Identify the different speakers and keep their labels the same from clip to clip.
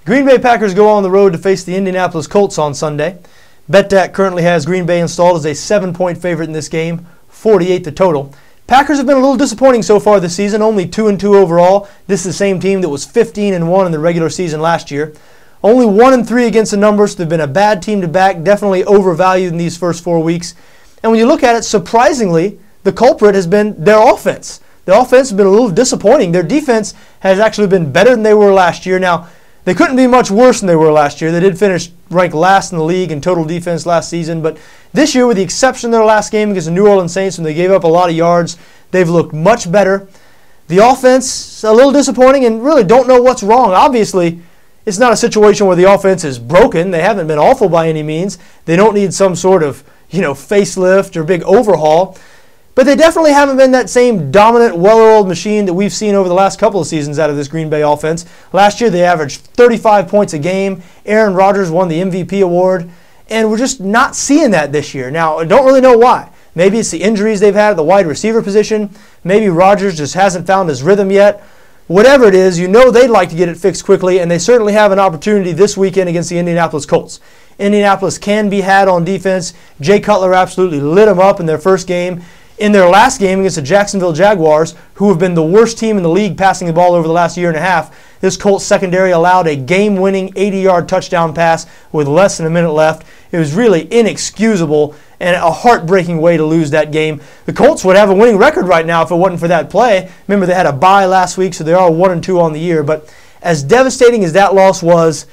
Speaker 1: Green Bay Packers go on the road to face the Indianapolis Colts on Sunday. BETDAQ currently has Green Bay installed as a 7-point favorite in this game, 48 the total. Packers have been a little disappointing so far this season, only 2-2 overall. This is the same team that was 15-1 in the regular season last year. Only 1-3 against the numbers, so they've been a bad team to back, definitely overvalued in these first 4 weeks. And when you look at it, surprisingly, the culprit has been their offense. The offense has been a little disappointing. Their defense has actually been better than they were last year. Now, they couldn't be much worse than they were last year. They did finish ranked last in the league in total defense last season. But this year, with the exception of their last game against the New Orleans Saints when they gave up a lot of yards, they've looked much better. The offense, a little disappointing, and really don't know what's wrong. Obviously, it's not a situation where the offense is broken. They haven't been awful by any means. They don't need some sort of, facelift or big overhaul. But they definitely haven't been that same dominant, well-oiled machine that we've seen over the last couple of seasons out of this Green Bay offense. Last year, they averaged 35 points a game. Aaron Rodgers won the MVP award. And we're just not seeing that this year. Now, I don't really know why. Maybe it's the injuries they've had at the wide receiver position. Maybe Rodgers just hasn't found his rhythm yet. Whatever it is, they'd like to get it fixed quickly, and they certainly have an opportunity this weekend against the Indianapolis Colts. Indianapolis can be had on defense. Jay Cutler absolutely lit them up in their first game. In their last game against the Jacksonville Jaguars, who have been the worst team in the league passing the ball over the last year and a half, this Colts secondary allowed a game-winning 80-yard touchdown pass with less than a minute left. It was really inexcusable and a heartbreaking way to lose that game. The Colts would have a winning record right now if it wasn't for that play. Remember, they had a bye last week, so they are 1-2 on the year. But as devastating as that loss was,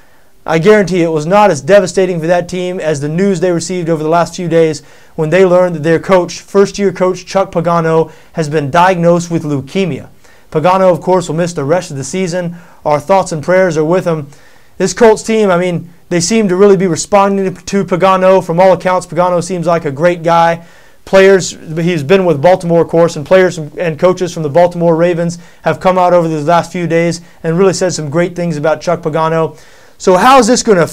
Speaker 1: I guarantee it was not as devastating for that team as the news they received over the last few days when they learned that their coach, first-year coach Chuck Pagano, has been diagnosed with leukemia. Pagano, of course, will miss the rest of the season. Our thoughts and prayers are with him. This Colts team, they seem to really be responding to Pagano. From all accounts, Pagano seems like a great guy. Players, he's been with Baltimore, of course, and players and coaches from the Baltimore Ravens have come out over the last few days and really said some great things about Chuck Pagano. So how is this going to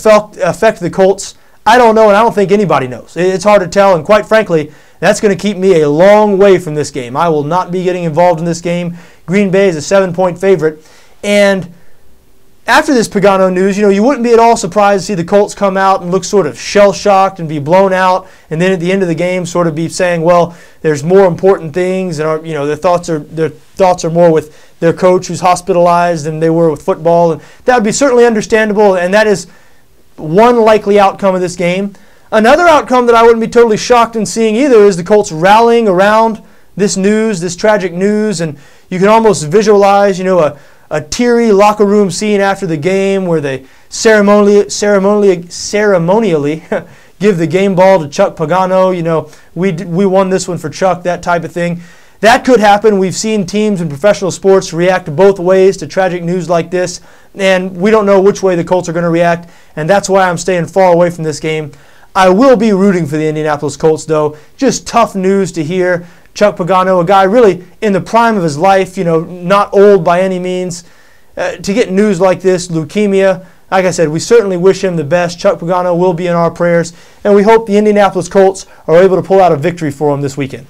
Speaker 1: affect the Colts? I don't know, and I don't think anybody knows. It's hard to tell, and quite frankly, that's going to keep me a long way from this game. I will not be getting involved in this game. Green Bay is a 7-point favorite. And after this Pagano news, you wouldn't be at all surprised to see the Colts come out and look sort of shell-shocked and be blown out, and then at the end of the game sort of be saying, well, there's more important things, and their thoughts are more with their coach who's hospitalized than they were with football. And that would be certainly understandable, and that is one likely outcome of this game. Another outcome that I wouldn't be totally shocked in seeing either is the Colts rallying around this news, this tragic news, and you can almost visualize, a teary locker room scene after the game where they ceremonially give the game ball to Chuck Pagano. We won this one for Chuck, that type of thing. That could happen. We've seen teams in professional sports react both ways to tragic news like this, and we don't know which way the Colts are going to react, and that's why I'm staying far away from this game. I will be rooting for the Indianapolis Colts, though. Just tough news to hear. Chuck Pagano, a guy really in the prime of his life, not old by any means. To get news like this, leukemia, like I said, we certainly wish him the best. Chuck Pagano will be in our prayers, and we hope the Indianapolis Colts are able to pull out a victory for him this weekend.